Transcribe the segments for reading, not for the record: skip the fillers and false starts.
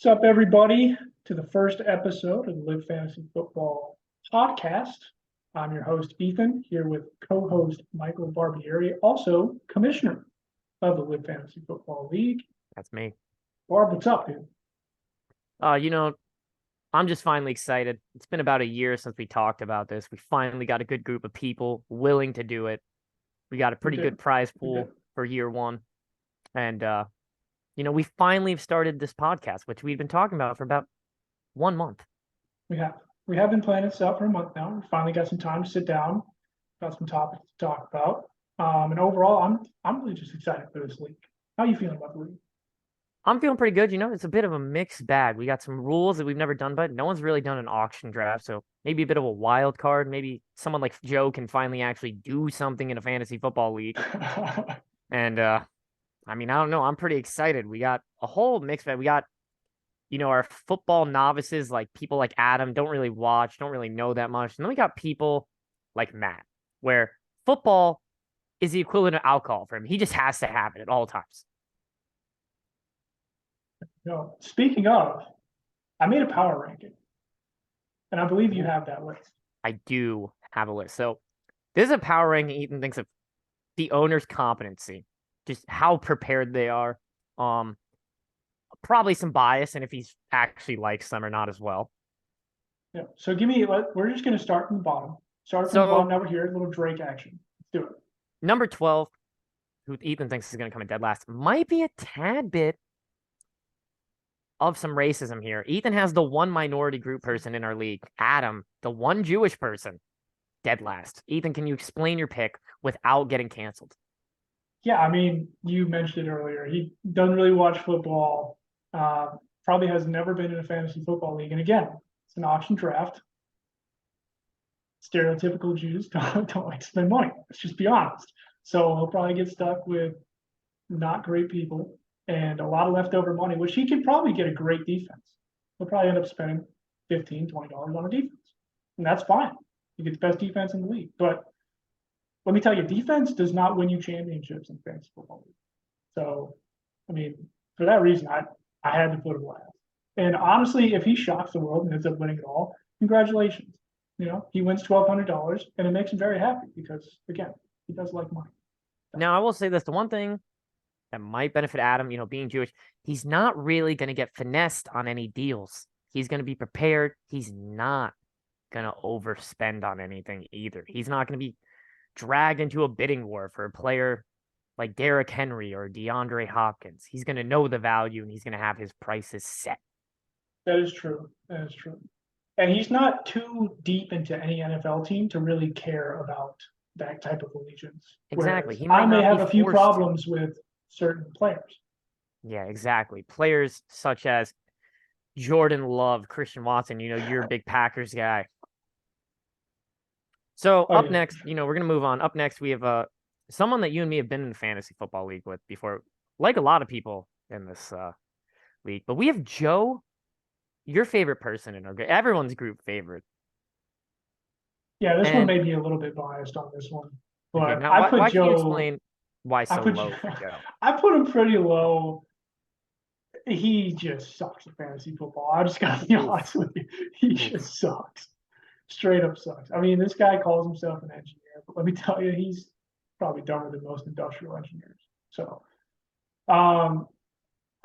What's up, everybody, to the first episode of the Live Fantasy Football podcast. I'm your host, Ethan, here with co-host Michael Barbieri, also commissioner of the Live Fantasy Football League. That's me. Barb, what's up, dude? I'm just finally excited. It's been about a year since we talked about this. We finally got a good group of people willing to do it. We got a pretty good prize pool for year one. And, we finally have started this podcast, which we've been talking about for about 1 month. We have been planning this out for a month now. We finally got some time to sit down, got some topics to talk about. And overall, I'm really just excited for this league. How are you feeling about the league? I'm feeling pretty good. It's a bit of a mixed bag. We got some rules that we've never done, but no one's really done an auction draft. So maybe a bit of a wild card. Maybe someone like Joe can finally actually do something in a fantasy football league. And, I don't know. I'm pretty excited. We got a whole mixed bag. We got, our football novices, like people like Adam, don't really watch, don't really know that much. And then we got people like Matt, where football is the equivalent of alcohol for him. He just has to have it at all times. Speaking of, I made a power ranking, and I believe you have that list. I do have a list. So this is a power ranking. Ethan thinks of the owner's competency, just how prepared they are. Probably some bias, and if he's actually likes them or not as well. Yeah. So we're just going to start from the bottom. Start from the bottom. Now we're here. A little Drake action. Let's do it. Number 12, who Ethan thinks is going to come in dead last, might be a tad bit of some racism here. Ethan has the one minority group person in our league, Adam, the one Jewish person, dead last. Ethan, can you explain your pick without getting canceled? Yeah, you mentioned it earlier. He doesn't really watch football. Probably has never been in a fantasy football league. And again, it's an auction draft. Stereotypical Jews don't like to spend money. Let's just be honest. So he'll probably get stuck with not great people and a lot of leftover money, which he can probably get a great defense. He'll probably end up spending $15, $20 on a defense. And that's fine. He gets the best defense in the league. But let me tell you, defense does not win you championships in fantasy football league. So, for that reason, I had to put him last. And honestly, if he shocks the world and ends up winning it all, congratulations. He wins $1,200, and it makes him very happy because, again, he does like money. Now, I will say this. The one thing that might benefit Adam, being Jewish, he's not really going to get finessed on any deals. He's going to be prepared. He's not going to overspend on anything either. He's not going to be dragged into a bidding war for a player like Derrick Henry or DeAndre Hopkins. He's going to know the value, and he's going to have his prices set. That is true. And he's not too deep into any NFL team to really care about that type of allegiance. Exactly. I may have a few problems with certain players. Yeah, exactly. Players such as Jordan Love, Christian Watson, you're a big Packers guy. So up next, we're going to move on. Up next, we have someone that you and me have been in the fantasy football league with before, like a lot of people in this league. But we have Joe, your favorite person in our group, everyone's group favorite. Yeah, this one may be a little bit biased on this one. But okay, now, why can you explain why so low for Joe? I put him pretty low. He just sucks at fantasy football. I just got to be honest with you. He just sucks. Straight up sucks. This guy calls himself an engineer, but let me tell you, he's probably dumber than most industrial engineers. So, I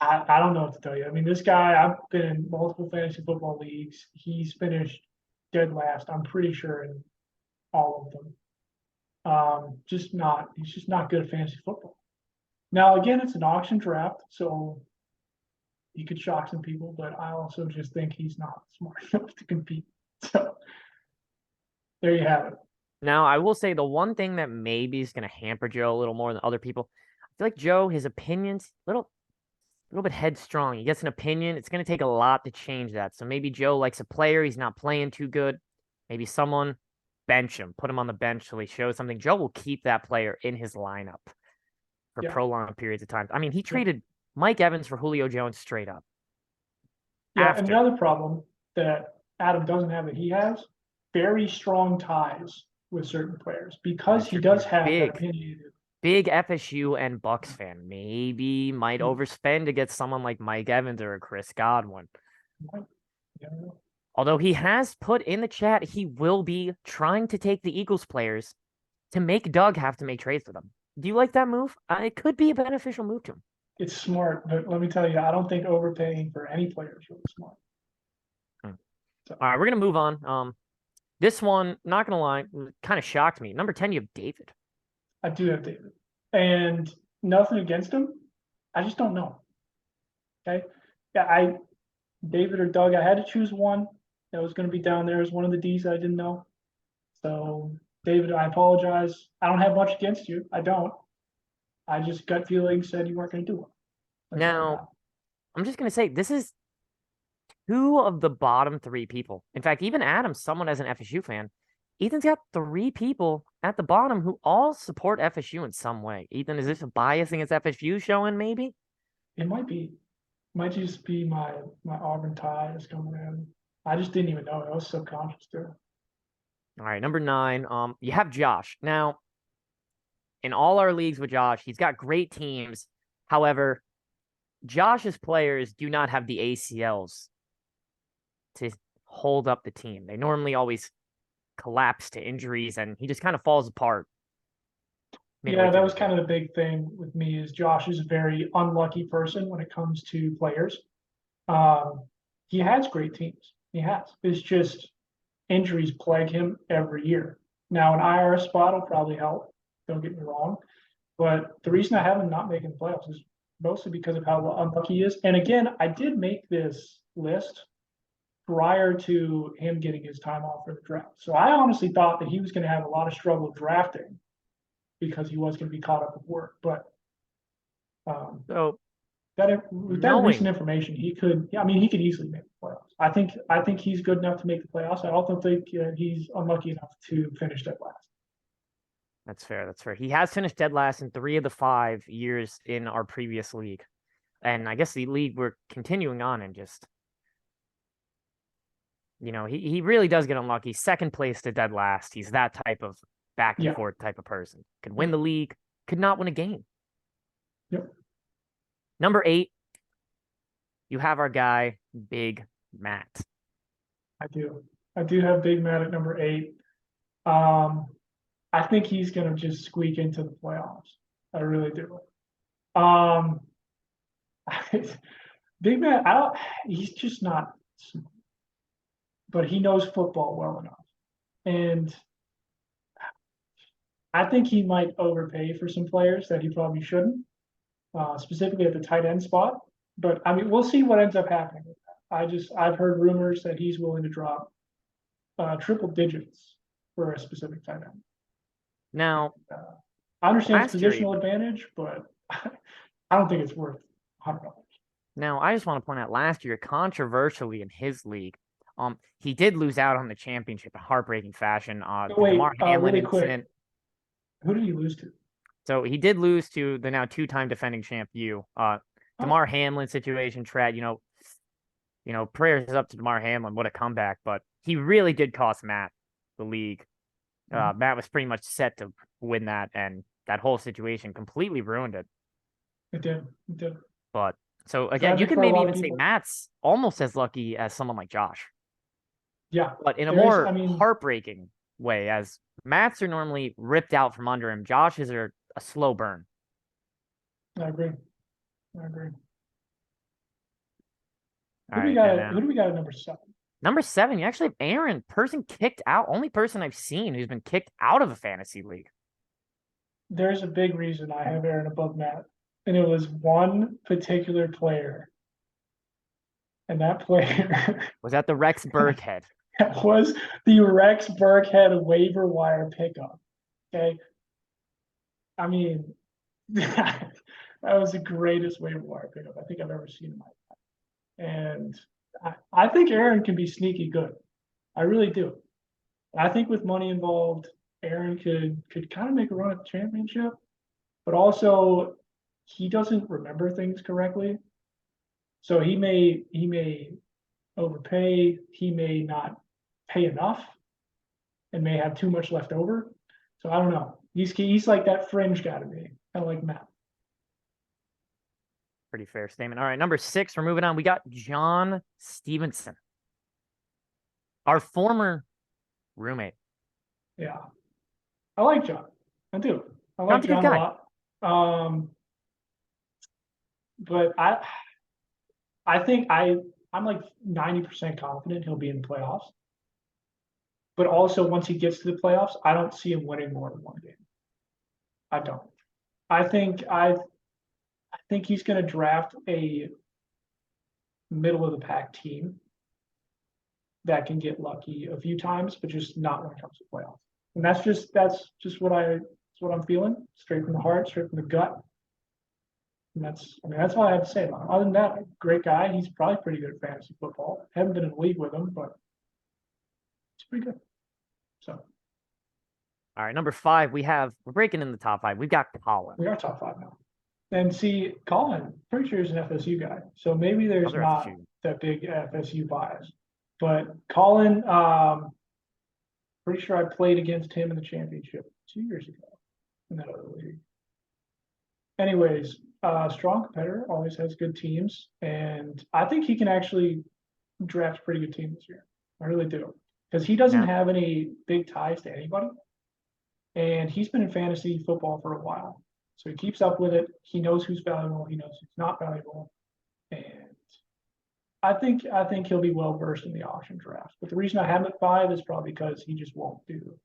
don't know what to tell you. This guy, I've been in multiple fantasy football leagues. He's finished dead last, I'm pretty sure, in all of them. He's just not good at fantasy football. Now, again, it's an auction draft, so he could shock some people, but I also just think he's not smart enough to compete. So there you have it. Now, I will say the one thing that maybe is going to hamper Joe a little more than other people, I feel like Joe, his opinions, a little bit headstrong. He gets an opinion. It's going to take a lot to change that. So maybe Joe likes a player. He's not playing too good. Maybe someone bench him, put him on the bench till he shows something. Joe will keep that player in his lineup for prolonged periods of time. He traded Mike Evans for Julio Jones straight up. Yeah, and another problem that Adam doesn't have that he has, very strong ties with certain players because he does have that opinionated big FSU and Bucks fan. Maybe might Hmm. overspend to get someone like Mike Evans or Chris Godwin. Yeah. Although he has put in the chat he will be trying to take the Eagles players to make Doug have to make trades for them. Do you like that move? It could be a beneficial move to him. It's smart, but let me tell you, I don't think overpaying for any player is really smart. Hmm. So All right, we're gonna move on. This one, not gonna lie, kind of shocked me. Number 10, you have David. I do have David, and nothing against him. I just don't know. Okay, yeah, David or Doug. I had to choose one that was going to be down there as one of the D's I didn't know. So David, I apologize. I don't have much against you. I don't. I just gut feeling said you weren't going to do it. That's all I Now, got. I'm just gonna say this is two of the bottom three people. In fact, even Adam, someone as an FSU fan, Ethan's got three people at the bottom who all support FSU in some way. Ethan, is this a bias against FSU showing maybe? It might just be my Auburn tie is coming in. I just didn't even know it. I was subconscious too. All right, number 9. You have Josh. Now, in all our leagues with Josh, he's got great teams. However, Josh's players do not have the ACLs to hold up the team. They normally always collapse to injuries, and he just kind of falls apart midway Yeah, that through was the year. kind of the big thing with me is Josh is a very unlucky person when it comes to players. Um, he has great teams. He has. It's just injuries plague him every year. Now, an IR spot will probably help. Don't get me wrong. But the reason I have him not making the playoffs is mostly because of how unlucky he is. And again, I did make this list prior to him getting his time off for the draft. So I honestly thought that he was going to have a lot of struggle drafting because he was going to be caught up with work. But um, So, with that recent knowing information, he could. I mean, he could easily make the playoffs. I think he's good enough to make the playoffs. I also think he's unlucky enough to finish dead last. that's fair, that's fair. He has finished dead last in 3 of the 5 years in our previous league. And I guess the league we're continuing on and just, he really does get unlucky. Second place to dead last. He's that type of back and Yeah. forth type of person. Could win Yep. the league, could not win a game. Yep. Number 8, you have our guy, Big Matt. I do. I do have Big Matt at number 8. Um, I think he's going to just squeak into the playoffs. I really do. Um, Big Matt, he's just not smart, but he knows football well enough. And I think he might overpay for some players that he probably shouldn't, specifically at the tight end spot. But I mean, we'll see what ends up happening with that. I've heard rumors that he's willing to drop triple digits for a specific tight end. Now, Uh, I understand it's last year, positional advantage, but I don't think it's worth $100. now I just want to point out last year, controversially in his league, he did lose out on the championship in heartbreaking fashion. But The wait, Damar Hamlin really quick, incident. who did he lose to? So he did lose to the now 2-time defending champ you. Oh, Damar Hamlin situation, Trad, prayers up to Damar Hamlin. What a comeback. But he really did cost Matt the league. Matt was pretty much set to win that, and that whole situation completely ruined it. it did. It did. But so again, you Tragic could for a maybe lot of even say people. Matt's almost as lucky as someone like Josh, Yeah, but in a there is. I more mean, heartbreaking way, as Matt's are normally ripped out from under him. Josh's are a slow burn. I agree. I agree. All right, and Who do we got at number 7? number 7, you actually have Aaron, person kicked out, only person I've seen who's been kicked out of a fantasy league. There's a big reason I have Aaron above Matt, and it was one particular player, and that player Was that the Rex Burkhead? was the Rex Burkhead waiver wire pickup. Okay, I mean, that was the greatest waiver wire pickup I think I've ever seen in my life, and I think Aaron can be sneaky good. I really do. I think with money involved, Aaron could kind of make a run at the championship, but also he doesn't remember things correctly. So he may overpay, he may not pay enough and may have too much left over. So I don't know. He's like that fringe guy to me, kind of like Matt. Pretty fair statement. All right, number 6, we're moving on. We got John Stevenson, our former roommate. Yeah, I like John. I do. I like John's a good John a guy. lot. But I think I'm like 90% confident he'll be in the playoffs. But also once he gets to the playoffs, I don't see him winning more than one game. I don't. I think he's going to draft a middle of the pack team that can get lucky a few times, but just not when it comes to playoffs. And that's just what I'm feeling, straight from the heart, straight from the gut. And that's all I have to say about him. Other than that, great guy. He's probably pretty good at fantasy football. Haven't been in the league with him, but he's pretty good. So All right, number 5, we're breaking in the top 5. We've got Colin. we are top 5 now. And see, Colin, pretty sure he's an FSU guy. So maybe there's Other not FSU. that big FSU bias. But Colin, pretty sure I played against him in the championship 2 years ago in that other league. Anyways, strong competitor, always has good teams, and I think he can actually draft a pretty good team this year. I really do, because he doesn't have any big ties to anybody, and he's been in fantasy football for a while, so he keeps up with it. He knows who's valuable, he knows who's not valuable, and I think he'll be well versed in the auction draft. But the reason I have him at 5 is probably because he just won't do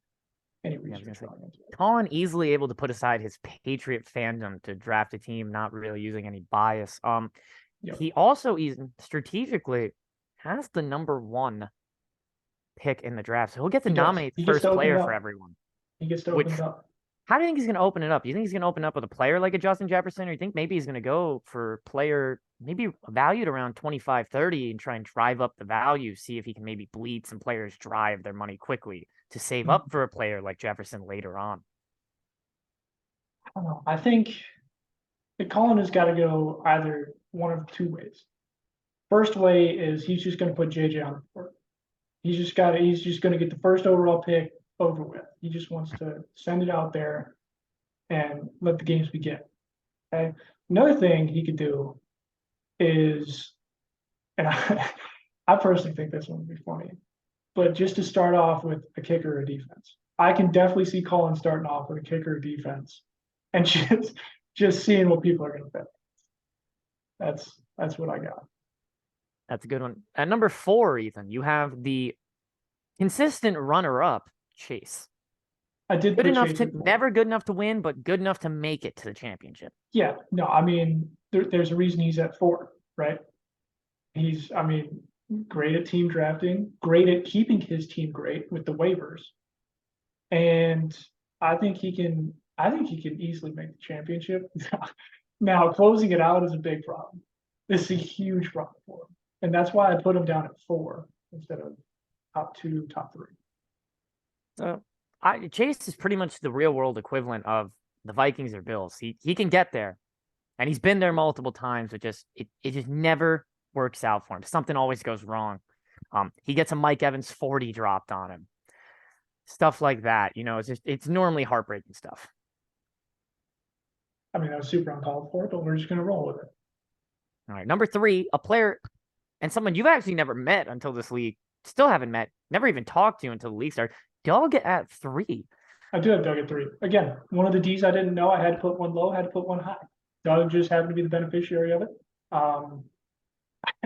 any research going into it. Colin easily able to put aside his Patriot fandom to draft a team, not really using any bias. Yep. He also strategically has the number 1 pick in the draft, so he'll get to nominate first player for everyone. He gets to open it up. How do you think he's going to open it up? Do you think he's going to open up with a player like a Justin Jefferson, or you think maybe he's going to go for a player maybe valued around 25, 30 and try and drive up the value, see if he can maybe bleed some players drive their money quickly to save up for a player like Jefferson later on? I don't know. I think the Colin has got to go either one of 2 ways. First way is he's just going to put JJ on the board. He's just going to get the first overall pick over with. He just wants to send it out there and let the games begin. Okay. Another thing he could do is, and I personally think this one would be funny, but just to start off with a kicker or defense. I can definitely see Colin starting off with a kicker or defense and just seeing what people are going to bet. That's what I got. That's a good one. At number 4, Ethan, you have the consistent runner-up, Chase. I did good enough to never good enough to win, but good enough to make it to the championship. Yeah, no, I mean, there's a reason he's at 4, right? Great at team drafting, great at keeping his team great with the waivers, and I think he can easily make the championship. Now, closing it out is a big problem. This is a huge problem for him, and that's why I put him down at 4 instead of top 2, top 3. So Chase is pretty much the real world equivalent of the Vikings or Bills. He can get there, and he's been there multiple times, but it just never works out for him. Something always goes wrong. He gets a Mike Evans 40 dropped on him. Stuff like that. It's normally heartbreaking stuff. I mean, that was super uncalled for, but we're just going to roll with it. All right. Number 3, a player and someone you've actually never met until this league. Still haven't met, never even talked to until the league started. Doug at 3. I do have Doug at 3. Again, one of the D's I didn't know. I had to put one low, had to put one high. Doug just happened to be the beneficiary of it.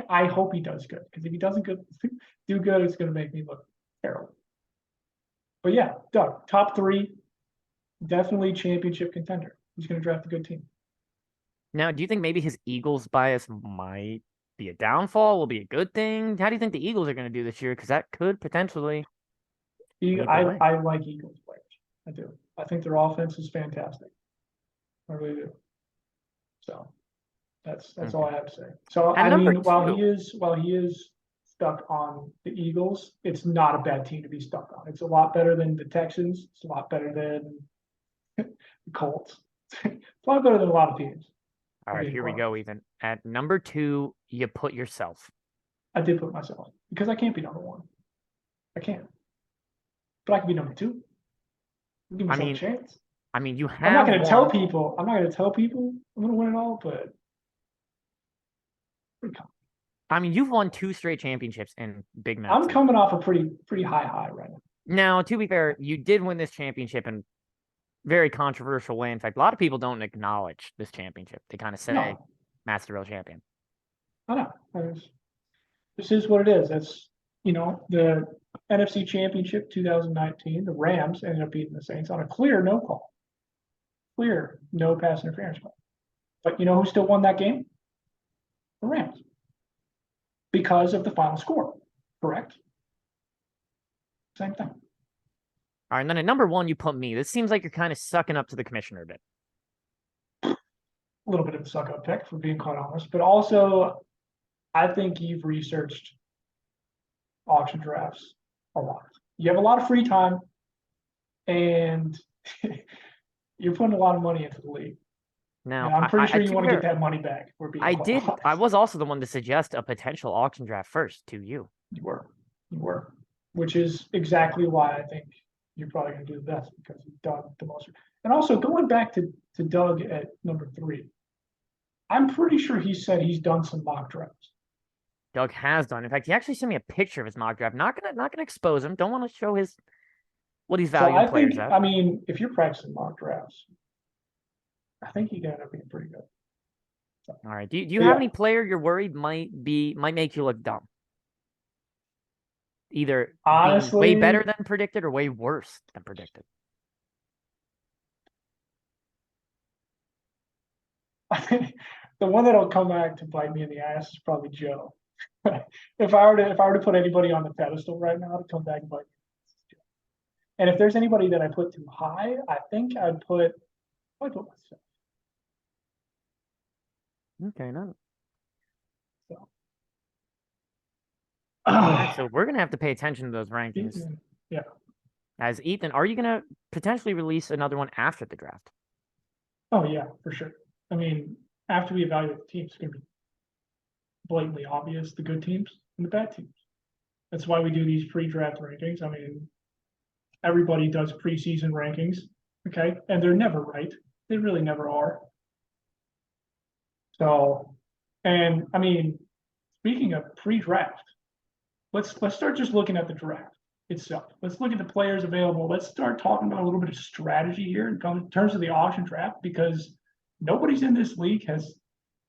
I hope he does good, because if he doesn't do good, it's going to make me look terrible. But yeah, Doug, top 3, definitely championship contender. He's going to draft a good team. Now, do you think maybe his Eagles bias might be a downfall, will be a good thing? How do you think the Eagles are going to do this year? Because that could potentially. I like Eagles players. I do. I think their offense is fantastic. I really do. So that's all I have to say. So I mean, while he is stuck on the Eagles, it's not a bad team to be stuck on. It's a lot better than the Texans. It's a lot better than the Colts. It's a lot better than a lot of teams. All right, here we go, Ethan. At number 2, you put yourself. I did put myself, because I can't be number 1. I can't. But I can be number 2. Give myself a chance. I mean, you I'm not have going to tell won. people. I'm not going to tell people I'm going to win it all, but I mean, you've won 2 straight championships in big I'm matches. coming off a pretty high right now. Now, to be fair, you did win this championship in very controversial way. In fact, a lot of people don't acknowledge this championship. They kind of say No, Matt's the real champion. I know. This is what it is. That's the NFC Championship 2019. The Rams ended up beating the Saints on a clear no call, clear no pass interference call. But you know who still won that game? The Rams, because of the final score. Correct. Same thing. All right, and then at number 1, you put me. This seems like you're kind of sucking up to the commissioner a bit. A little bit of a suck up pick, for being quite honest, but also I think you've researched auction drafts a lot. You have a lot of free time, and you're putting a lot of money into the league. Now, And I'm pretty sure to you be want to get fair, that money back. For being I quite did. honest. I was also the one to suggest a potential auction draft first to you. You were, which is exactly why I think you're probably going to do the best, because you've done the most. And also going back to Doug at number 3, I'm pretty sure he said he's done some mock drafts. Doug has done. In fact, he actually sent me a picture of his mock draft. Not gonna expose him. Don't want to show his what he's So valuing I players think, at. I mean, if you're practicing mock drafts, I think you can end up being pretty good. So, All right. Do you but have yeah, any player you're worried might make you look dumb? Either being way honestly, better than predicted or way worse than predicted. I think the one that'll come back to bite me in the ass is probably Joe. If I were to put anybody on the pedestal right now to come back and bite me, it's Joe. And if there's anybody that I put too high, I think I'd put myself. Okay, no. So, All right, so we're gonna have to pay attention to those rankings. yeah. As Ethan, are you gonna potentially release another one after the draft? Oh yeah, for sure. I mean, after we evaluate the teams, it's gonna be blatantly obvious the good teams and the bad teams. That's why we do these pre-draft rankings. I mean, everybody does preseason rankings, okay, and they're never right. They really never are. So, and I mean, speaking of pre-draft, let's start just looking at the draft itself. Let's look at the players available. Let's start talking about a little bit of strategy here in terms of the auction draft, because nobody's in this league has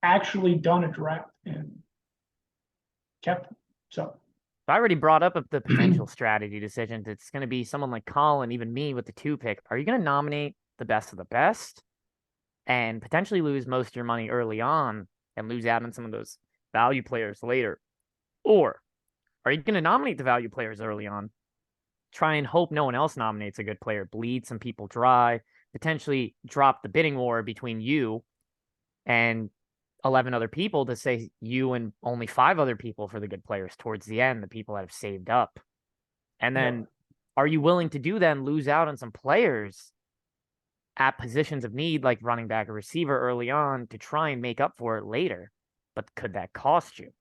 actually done a draft and kept them. So I already brought up the potential strategy decisions. It's going to be someone like Colin, even me with the 2 pick. Are you going to nominate the best of the best and potentially lose most of your money early on and lose out on some of those value players later? Or are you going to nominate the value players early on, try and hope no one else nominates a good player, bleed some people dry, potentially drop the bidding war between you and 11 other people to say you and only 5 other people for the good players towards the end, the people that have saved up? And then are you willing to do then lose out on some players at positions of need, like running back or receiver early on, to try and make up for it later? But could that cost you?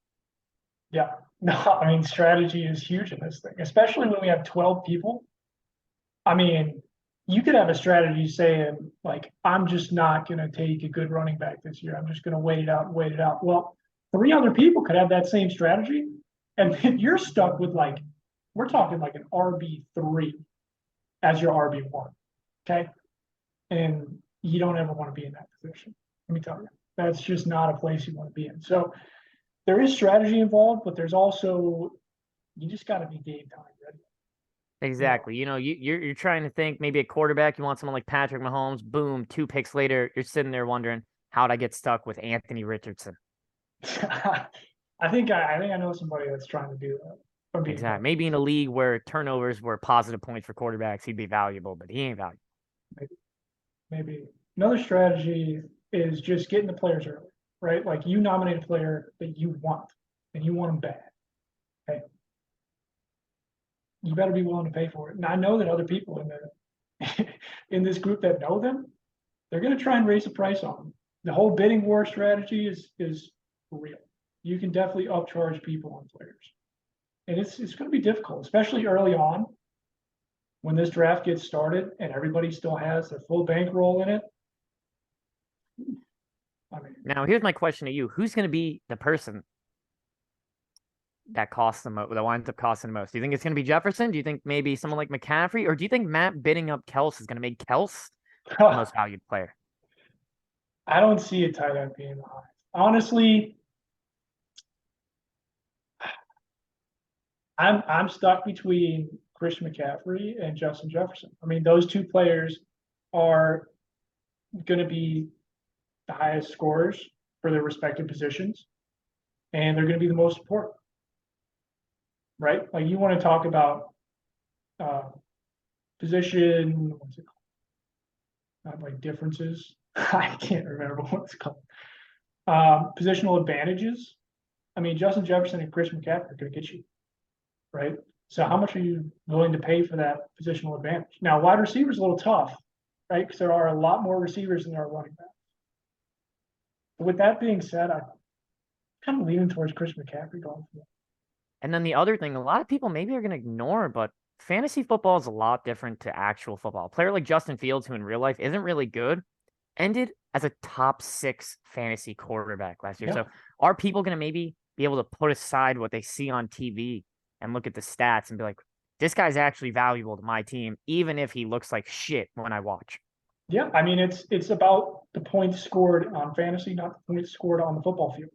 yeah, no, I mean, strategy is huge in this thing, especially when we have 12 people. I mean, you could have a strategy saying, like, I'm just not going to take a good running back this year. I'm just going to wait it out and wait it out. Well, 3 other people could have that same strategy. And then you're stuck with, like, we're talking like an RB3 as your RB1. Okay. And you don't ever want to be in that position. Let me tell you, that's just not a place you want to be in. So there is strategy involved, but there's also, you just got to be game time ready. Exactly. You know, you're trying to think maybe a quarterback. You want someone like Patrick Mahomes. Boom, 2 picks later, you're sitting there wondering how'd I get stuck with Anthony Richardson. I think I know somebody that's trying to do that. Exactly. Maybe in a league where turnovers were positive points for quarterbacks, he'd be valuable, but he ain't valuable. Maybe another strategy is just getting the players early, right? Like, you nominate a player that you want and you want them bad. Okay. You better be willing to pay for it. And I know that other people in this group that know them, they're going to try and raise the price on them. The whole bidding war strategy is real. You can definitely upcharge people on players. And it's going to be difficult, especially early on when this draft gets started and everybody still has their full bankroll in it, I mean, Now, here's my question to you: who's going to be the person that costs the most, that winds up costing the most? Do you think it's going to be Jefferson? Do you think maybe someone like McCaffrey, or do you think Matt bidding up Kels is going to make Kels the most valued player? I don't see a tight end being the highest. Honestly, I'm stuck between Christian McCaffrey and Justin Jefferson. I mean, those two players are going to be the highest scorers for their respective positions, and they're going to be the most important, right? Like you want to talk about position, what's it called? Not like differences. I can't remember what it's called. Positional advantages. I mean, Justin Jefferson and Chris McCaffrey are going to get you, right? So how much are you willing to pay for that positional advantage? Now, wide receivers a little tough, right? Because there are a lot more receivers than there are running backs. But with that being said, I'm kind of leaning towards Chris McCaffrey going for it. And then the other thing, a lot of people maybe are going to ignore, but fantasy football is a lot different to actual football. A player like Justin Fields, who in real life isn't really good, ended as a top 6 fantasy quarterback last year. Yeah. So are people going to maybe be able to put aside what they see on TV and look at the stats and be like, this guy's actually valuable to my team, even if he looks like shit when I watch? Yeah, I mean it's about the points scored on fantasy, not the points scored on the football field,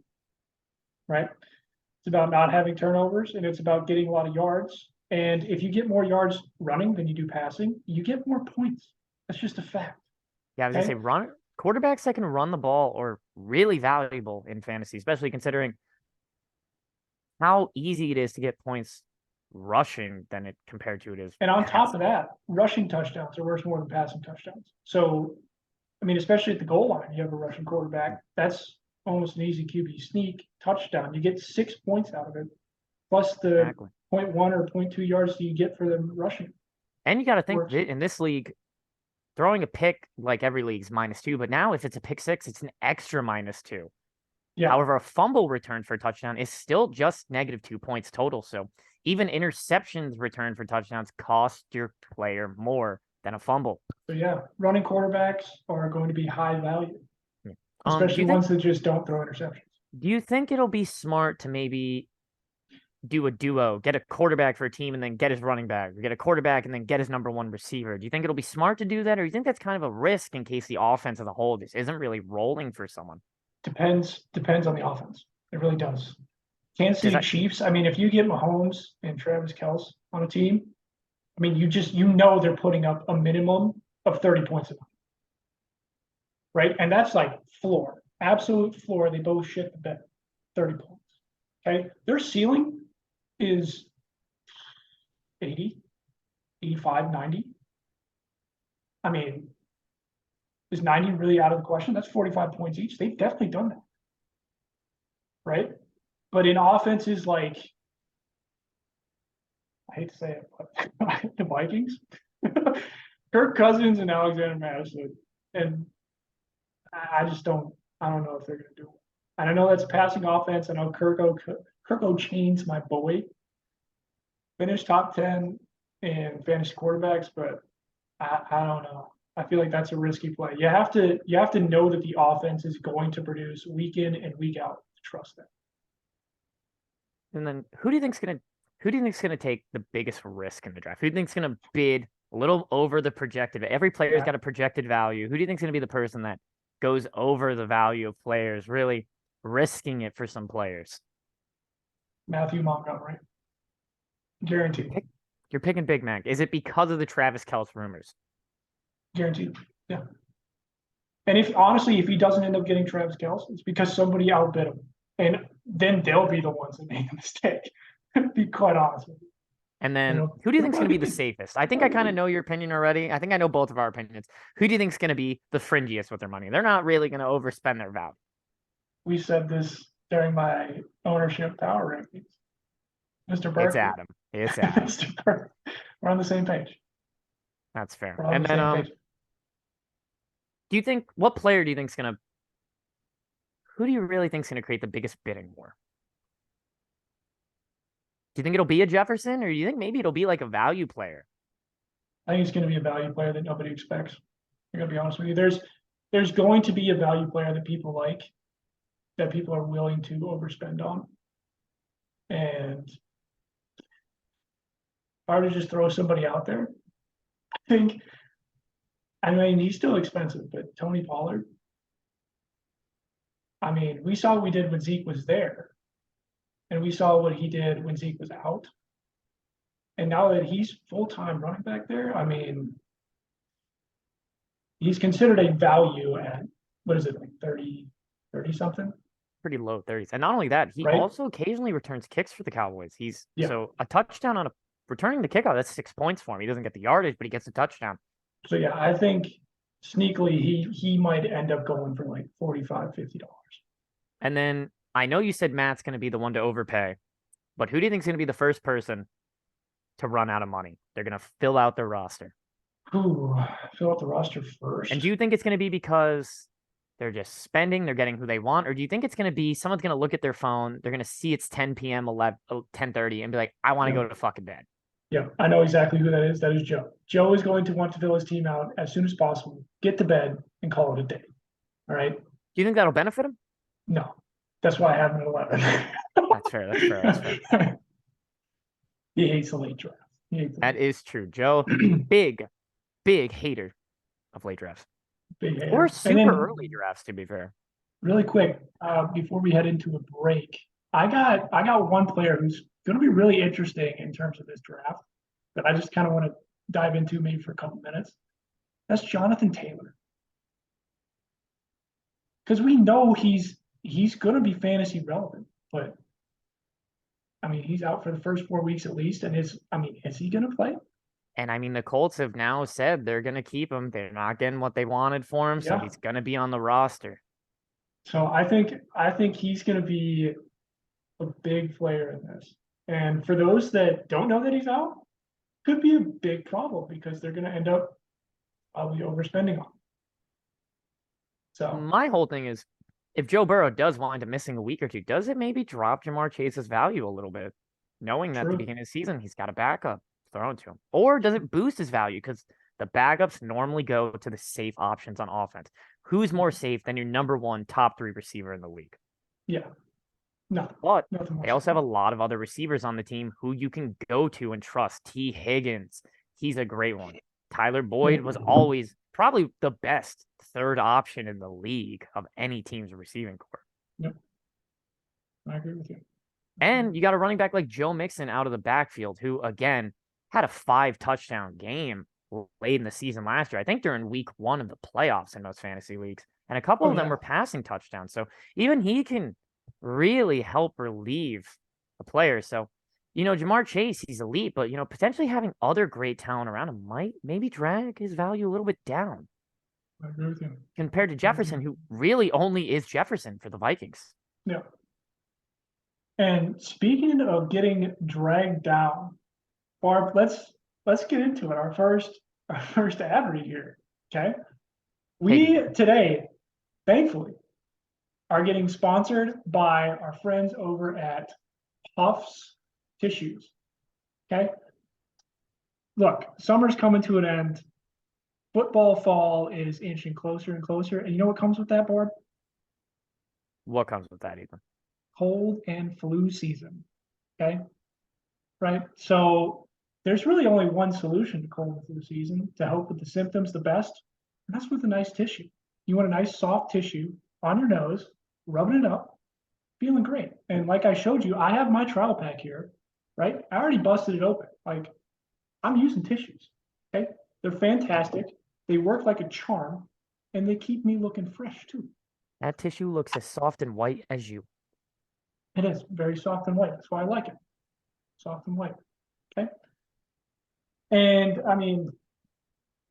right? It's about not having turnovers, and it's about getting a lot of yards. And if you get more yards running than you do passing, you get more points. That's just a fact. Yeah, I was gonna say quarterbacks that can run the ball are really valuable in fantasy, especially considering how easy it is to get points rushing than it compared to it is. And on top of that, rushing touchdowns are worth more than passing touchdowns. So, I mean, especially at the goal line, you have a rushing quarterback. That's almost an easy QB sneak touchdown. You get 6 points out of it, plus the Exactly. 0.1 or 0.2 yards that you get for them rushing. And you got to think Works. in this league, throwing a pick, like every league's -2, but now if it's a pick 6, it's an extra -2. Yeah. However, a fumble return for a touchdown is still just -2 points total. So even interceptions returned for touchdowns cost your player more than a fumble. So yeah, running quarterbacks are going to be high value, Yeah. especially ones that just don't throw interceptions. Do you think it'll be smart to maybe do a duo, get a quarterback for a team and then get his running back, or get a quarterback and then get his #1 receiver? Do you think it'll be smart to do that, or do you think that's kind of a risk in case the offense as a whole just isn't really rolling for someone? Depends on the offense. It really does. Kansas City Chiefs, I mean, if you get Mahomes and Travis Kelce on a team, I mean, you know they're putting up a minimum of 30 points a night. Right? And that's like floor, absolute floor. They both shit the bed, 30 points. Okay. Their ceiling is 80, 85, 90. I mean, is 90 really out of the question? That's 45 points each. They've definitely done that. Right? But in offenses like, I hate to say it, but the Vikings, Kirk Cousins and Alexander Madison, and I don't know if they're going to do it. And I know that's a passing offense. I know Kirk O'Chain's my boy. Finished top 10 in fantasy quarterbacks, but I don't know. I feel like that's a risky play. You have to know that the offense is going to produce week in and week out to trust them. And then who do you think's gonna take the biggest risk in the draft? Who do you think's gonna bid a little over the projected? Every player's got a projected value. Who do you think's gonna be the person that goes over the value of players, really risking it for some players? Matthew Montgomery. Guaranteed. You're picking Big Mac. Is it because of the Travis Kelce rumors? Guaranteed. Yeah. And if he doesn't end up getting Travis Kelce, it's because somebody outbid him. And then they'll be the ones that make the mistake. To be quite honest with you. And then who do you think's going to be the safest? I think I kind of know your opinion already. I think I know both of our opinions. Who do you think's going to be the fringiest with their money? They're not really going to overspend their value. We said this during my ownership power rankings. Mr. Burke. It's Adam. It's Adam. Mr. Burke. We're on the same page. That's fair. And then, do you think what player do you think's going to? Who do you really think's going to create the biggest bidding war? Do you think it'll be a Jefferson, or do you think maybe it'll be like a value player? I think it's going to be a value player that nobody expects. I'm going to be honest with you. There's going to be a value player that people like, that people are willing to overspend on. And if I were to just throw somebody out there, I mean, he's still expensive, but Tony Pollard, I mean, we saw what we did when Zeke was there, and we saw what he did when Zeke was out. And now that he's full-time running back there, I mean, he's considered a value at, what is it, like 30 something? Pretty low 30s. And not only that, he Right? also occasionally returns kicks for the Cowboys. Yeah. So a touchdown on a returning the kickoff, that's 6 points for him. He doesn't get the yardage, but he gets a touchdown. So yeah, I think sneakily he might end up going for like $45, $50. And then I know you said Matt's going to be the one to overpay, but who do you think is going to be the first person to run out of money? They're going to fill out their roster. Ooh, fill out the roster first. And do you think it's going to be because they're just spending, they're getting who they want? Or do you think it's going to be someone's going to look at their phone, they're going to see it's 10 p.m., 10:30 and be like, I want to go to fucking bed. Yeah, I know exactly who that is. That is Joe. Joe is going to want to fill his team out as soon as possible, get to bed, and call it a day. All right? Do you think that'll benefit him? No. That's why I have him at 11. That's fair. That's fair. That's fair. He hates the late draft. That is true. Joe, big hater of late drafts. Big hater. Or super early drafts, to be fair. Really quick, before we head into a break, I got one player who's going to be really interesting in terms of this draft that I just kind of want to dive into maybe for a couple minutes. That's Jonathan Taylor. Because we know he's going to be fantasy relevant, but I mean, he's out for the first 4 weeks at least. And is he going to play? And I mean, the Colts have now said they're going to keep him. They're not getting what they wanted for him, so he's going to be on the roster. So I think he's going to be a big player in this. And for those that don't know that he's out, could be a big problem because they're going to end up probably overspending on him. So my whole thing is, if Joe Burrow does wind up missing a week or two, does it maybe drop Jamar Chase's value a little bit, knowing that at the beginning of the season he's got a backup thrown to him? Or does it boost his value because the backups normally go to the safe options on offense? Who's more safe than your number one top 3 receiver in the league? Yeah. Nothing. But they also have a lot of other receivers on the team who you can go to and trust. T. Higgins, he's a great one. Tyler Boyd was always probably the best third option in the league of any team's receiving corps. Yep. I agree with you. And you got a running back like Joe Mixon out of the backfield, who, again, had a 5-touchdown game late in the season last year. I think during week 1 of the playoffs in most fantasy leagues. And a couple of them were passing touchdowns. So even he can really help relieve the players. So, Jamar Chase, he's elite, but, potentially having other great talent around him might maybe drag his value a little bit down. I agree with you. Compared to Jefferson, who really only is Jefferson for the Vikings. Yeah. And speaking of getting dragged down, Barb, let's get into it. Our first ad read here. Okay. We today, thankfully, are getting sponsored by our friends over at Puffs Tissues. Okay. Look, summer's coming to an end. Football fall is inching closer and closer. And you know what comes with that, Barb? What comes with that, Ethan? Cold and flu season. Okay. Right. So there's really only one solution to cold and flu season to help with the symptoms the best. And that's with a nice tissue. You want a nice soft tissue on your nose, rubbing it up, feeling great. And like I showed you, I have my trial pack here, right? I already busted it open. Like, I'm using tissues. Okay. They're fantastic. They work like a charm, and they keep me looking fresh too. That tissue looks as soft and white as you. It is very soft and white. That's why I like it. Soft and white. Okay. And I mean,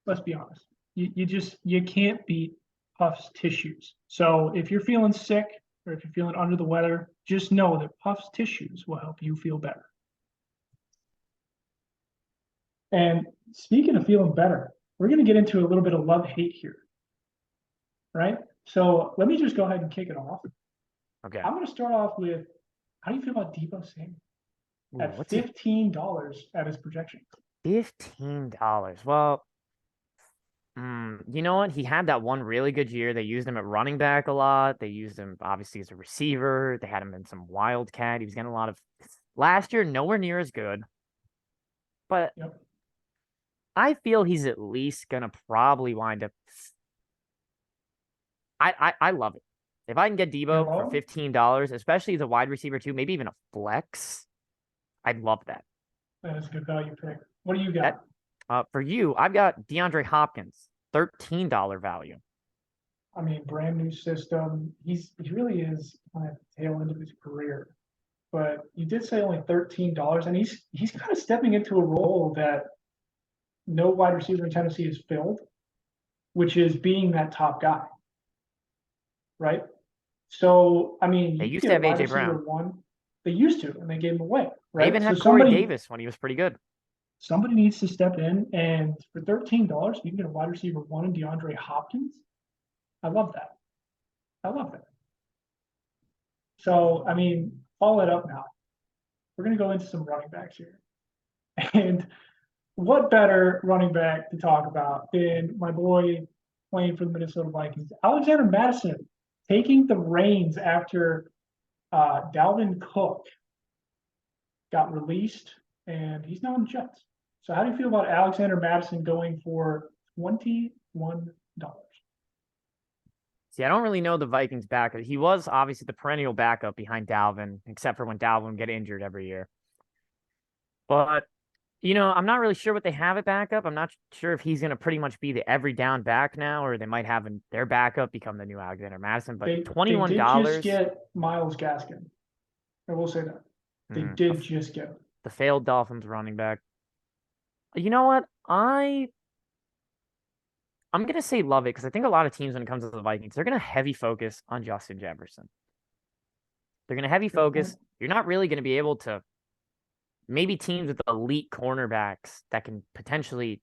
let's be honest. You can't beat Puffs tissues. So if you're feeling sick or if you're feeling under the weather, just know that Puffs tissues will help you feel better. And speaking of feeling better, we're going to get into a little bit of love-hate here, right? So let me just go ahead and kick it off. Okay. I'm going to start off with, how do you feel about Debo Samuel at $15 at his projection? $15. Well, you know what? He had that one really good year. They used him at running back a lot. They used him obviously as a receiver. They had him in some wildcat. He was getting a lot of last year, nowhere near as good. But Yep. I feel he's at least gonna probably wind up. I love it. If I can get You're Debo for low? $15, especially as a wide receiver too, maybe even a flex, I'd love that. That is a good value pick. What do you That got? for you, I've got DeAndre Hopkins, $13 value. I mean, brand new system. He really is kind of tail end of his career. But you did say only $13, and he's kind of stepping into a role that no wide receiver in Tennessee has filled, which is being that top guy, right? So I mean, They you can used to get a have wide AJ receiver Brown. one. They used to, and they gave him away, They right? even So had Corey somebody Davis when he was pretty good. somebody needs to step in, and for $13, you can get a wide receiver one in DeAndre Hopkins. I love that. I love that. So I mean, follow it up now. We're gonna go into some running backs here, and what better running back to talk about than my boy playing for the Minnesota Vikings, Alexander Madison, taking the reins after Dalvin Cook got released, and he's now in the Jets. So how do you feel about Alexander Madison going for $21? See, I don't really know the Vikings backup. He was obviously the perennial backup behind Dalvin, except for when Dalvin would get injured every year. But I'm not really sure what they have at backup. I'm not sure if he's going to pretty much be the every down back now, or they might have their backup become the new Alexander Madison. But They did just $21, get Miles Gaskin. I will say that they did just get him. the failed Dolphins running back. You know what? I'm gonna say love it because I think a lot of teams when it comes to the Vikings, they're gonna heavy focus on Justin Jefferson. They're gonna heavy Good point. focus. You're not really gonna be able to maybe teams with elite cornerbacks that can potentially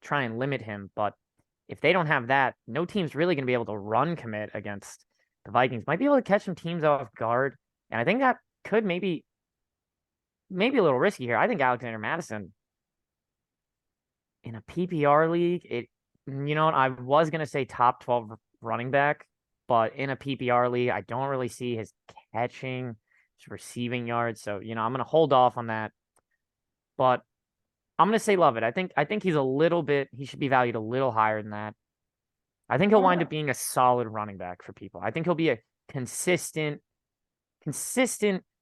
try and limit him, but if they don't have that, no team's really gonna be able to run commit against the Vikings. Might be able to catch some teams off guard. And I think that could maybe a little risky here. I think Alexander Madison in a PPR league, you know what? I was gonna say top 12 running back, but in a PPR league, I don't really see his catching, his receiving yards. So, I'm gonna hold off on that. But I'm gonna say love it. I think he should be valued a little higher than that. I think he'll All wind right. up being a solid running back for people. I think he'll be a consistent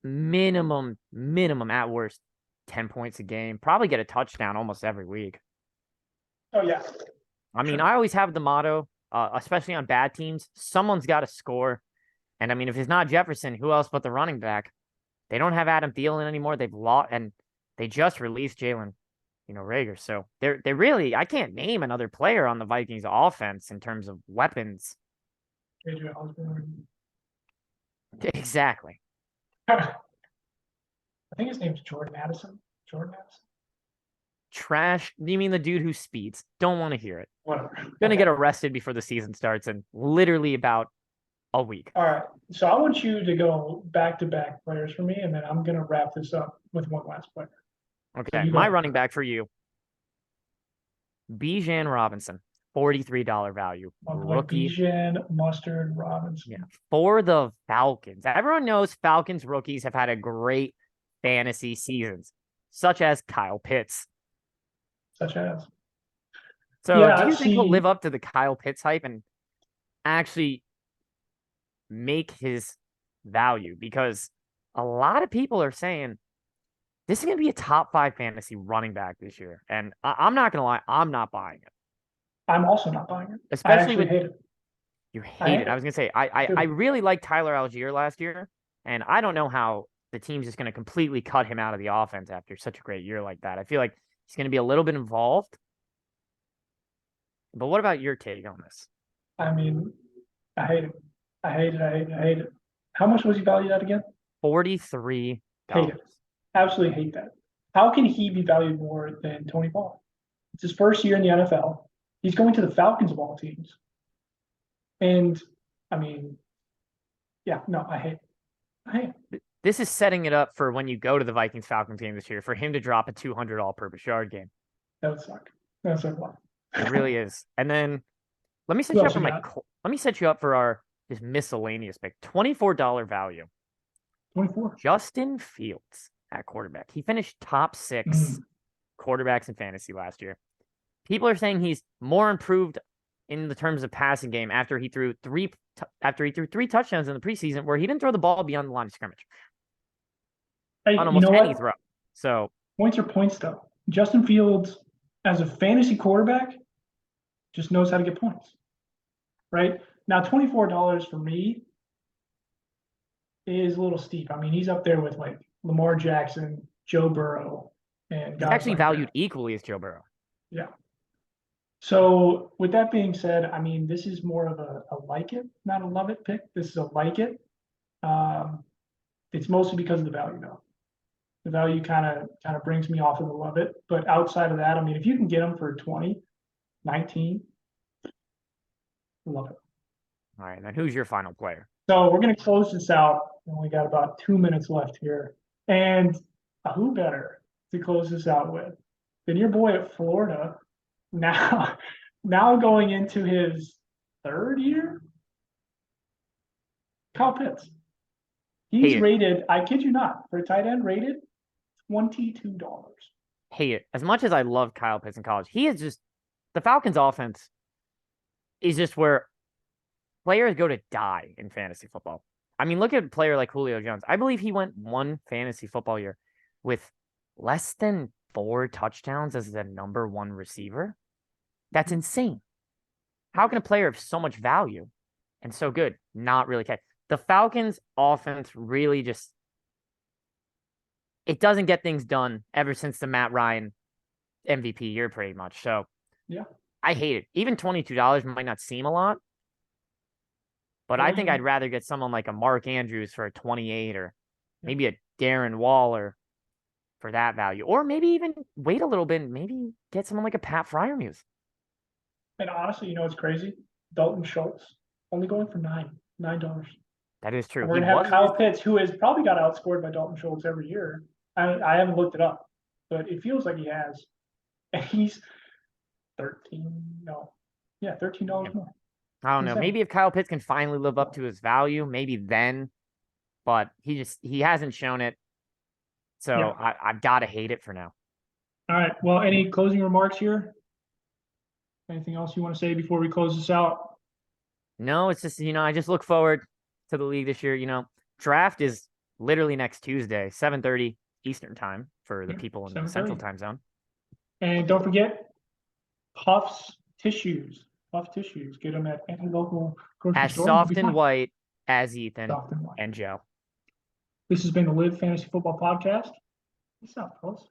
minimum at worst 10 points a game. Probably get a touchdown almost every week. Oh yeah. I mean, Sure. I always have the motto, especially on bad teams, someone's got to score. And I mean, if it's not Jefferson, who else but the running back? They don't have Adam Thielen anymore. They've lost, and they just released Jalen, Rager. So they're really, I can't name another player on the Vikings offense in terms of weapons. AJ Osborne. Exactly. I think his name's Jordan Addison. Jordan Addison. Trash. You mean the dude who speeds? Don't want to hear it. Whatever. Gonna Okay. get arrested before the season starts in literally about a week. All right. So I want you to go back to back players for me, and then I'm gonna wrap this up with one last player. So Okay. you My go. running back for you, Bijan Robinson, $43 value. My boy Rookie. Bijan Mustard Robinson. Yeah. For the Falcons. Everyone knows Falcons rookies have had a great fantasy seasons, such as Kyle Pitts. Such as. So Yeah, do I you think he'll see. live up to the Kyle Pitts hype and actually make his value? Because a lot of people are saying this is going to be a top 5 fantasy running back this year. And I'm not going to lie, I'm not buying it. I'm also not buying it. I Especially actually with hate it. you I hate hate it. I it. was going to say, I Dude, really liked Tyler Algier last year. And I don't know how the team's just going to completely cut him out of the offense after such a great year like that. I feel like he's going to be a little bit involved. But what about your take on this? I mean, I hate it. I hate it. I hate it. I hate it. How much was he valued at again? $43. Hate it. Absolutely hate that. How can he be valued more than Tony Pollard? It's his first year in the NFL. He's going to the Falcons of all teams. And I mean, yeah, no, I hate it. I hate it. This is setting it up for when you go to the Vikings Falcons game this year for him to drop a 200 all-purpose yard game. That would suck. That would suck a lot. It really is. And then let me set Who you up else for you my got? let me set you up for our just miscellaneous pick. $24 value. 24. Justin Fields at quarterback. He finished top 6 Mm. quarterbacks in fantasy last year. People are saying he's more improved in the terms of passing game after he threw three touchdowns in the preseason where he didn't throw the ball beyond the line of scrimmage Hey, on you almost know any what? throw. So Points are points, though. Justin Fields, as a fantasy quarterback, just knows how to get points, right? Now, $24 for me is a little steep. I mean, he's up there with like Lamar Jackson, Joe Burrow, and he's guys actually like valued that. equally as Joe Burrow. Yeah. So with that being said, I mean, this is more of a like it, not a love it pick. This is a like it. Um, it's mostly because of the value, though. The value kind of brings me off of the love it. But outside of that, I mean, if you can get them for 20, 19, love it. All right, then who's your final player? So we're gonna close this out. We only got about 2 minutes left here. And who better to close this out with than your boy at Florida? Now, now going into his third year, Kyle Pitts. He's Hate it. rated, I kid you not, for a tight end rated $22. Hate it. As much as I love Kyle Pitts in college, he is just the Falcons offense is just where players go to die in fantasy football. I mean, look at a player like Julio Jones. I believe he went one fantasy football year with less than 4 touchdowns as the number 1 receiver. That's insane. How can a player of so much value and so good not really catch? The Falcons offense really just it doesn't get things done ever since the Matt Ryan MVP year, pretty much. So Yeah. I hate it. Even $22 might not seem a lot, but I think I'd rather get someone like a Mark Andrews for a 28 or maybe a Darren Waller for that value. Or maybe even wait a little bit and maybe get someone like a Pat Fryermuth. And honestly, you know what's crazy? Dalton Schultz only going for $9. That is true. And we're He gonna have was Kyle Pitts, who has probably got outscored by Dalton Schultz every year. I haven't looked it up, but it feels like he has. And he's 13, no, yeah, $13 more. I don't know. Insane. Maybe if Kyle Pitts can finally live up to his value, maybe then. But he hasn't shown it. So Yeah. I've got to hate it for now. All right. Well, any closing remarks here? Anything else you want to say before we close this out? No, it's just, I just look forward to the league this year. Draft is literally next Tuesday, 7:30 Eastern time for the people in the Central 7:30. time zone. And don't forget Puffs tissues. Puff tissues. Get them at any local grocery As store. soft and white as Ethan Soft and white. and Joe. This has been the Live Fantasy Football Podcast. Peace out, folks.